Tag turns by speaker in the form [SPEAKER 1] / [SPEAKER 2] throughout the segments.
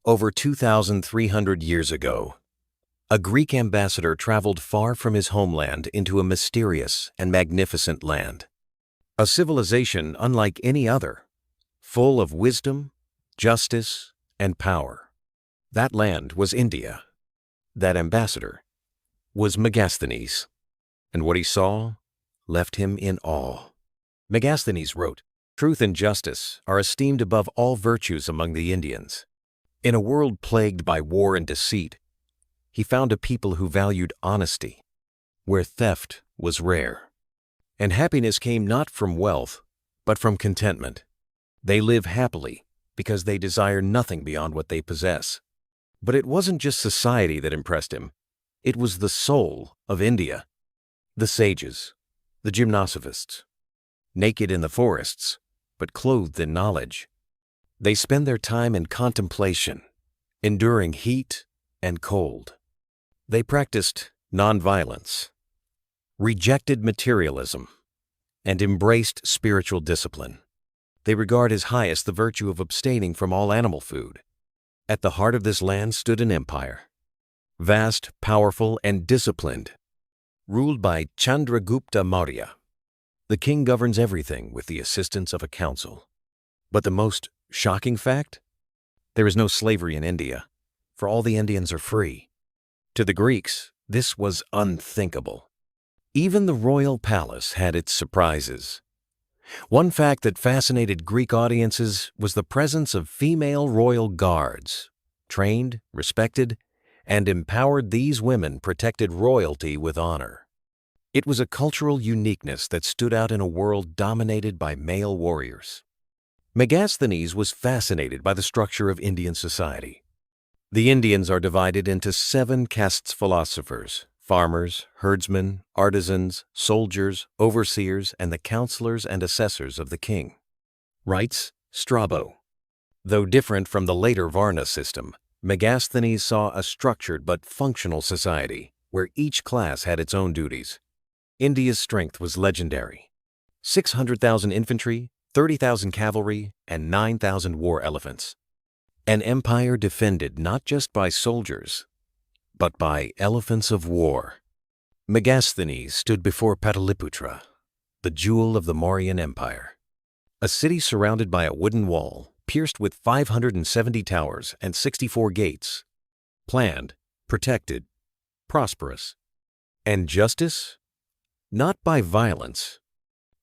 [SPEAKER 1] Over 2,300 years ago, a Greek ambassador traveled far from his homeland into a mysterious and magnificent land. A civilization unlike any other, full of wisdom, justice, and power. That land was India. That ambassador was Magesthense. And what he saw left him in awe. Magesthense wrote, "Truth and justice are esteemed above all virtues among the Indians." In a world plagued by war and deceit, he found a people who valued honesty, where theft was rare. And happiness came not from wealth, but from contentment. They live happily because they desire nothing beyond what they possess. But it wasn't just society that impressed him. It was the soul of India. The sages, the gymnosophists, naked in the forests, but clothed in knowledge. They spend their time in contemplation, enduring heat and cold. They practiced nonviolence, rejected materialism, and embraced spiritual discipline. They regard as highest the virtue of abstaining from all animal food. At the heart of this land stood an empire, vast, powerful, and disciplined, ruled by Chandragupta Maurya. The king governs everything with the assistance of a council. But the most shocking fact? There is no slavery in India, for all the Indians are free. To the Greeks, this was unthinkable. Even the royal palace had its surprises. One fact that fascinated Greek audiences was the presence of female royal guards. Trained, respected, and empowered, these women protected royalty with honor. It was a cultural uniqueness that stood out in a world dominated by male warriors. Magesthense was fascinated by the structure of Indian society. The Indians are divided into 7 castes: philosophers, farmers, herdsmen, artisans, soldiers, overseers, and the counselors and assessors of the king. Writes Strabo. Though different from the later Varna system, Magesthense saw a structured but functional society where each class had its own duties. India's strength was legendary: 600,000 infantry, 30,000 cavalry, and 9,000 war elephants. An empire defended not just by soldiers, but by elephants of war. Magesthense stood before Pataliputra, the jewel of the Mauryan Empire. A city surrounded by a wooden wall, pierced with 570 towers and 64 gates. Planned, protected, prosperous. And justice? Not by violence.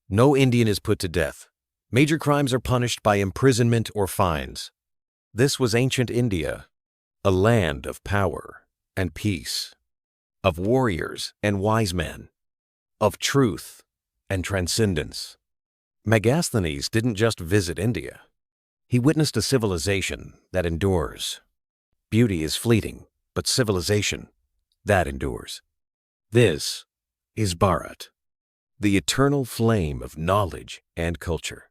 [SPEAKER 1] No Indian is put to death. Major crimes are punished by imprisonment or fines. This was ancient India, a land of power and peace, of warriors and wise men, of truth and transcendence. Magesthense didn't just visit India. He witnessed a civilization that endures. Beauty is fleeting, but civilization, that endures. This is Bharat, the eternal flame of knowledge and culture.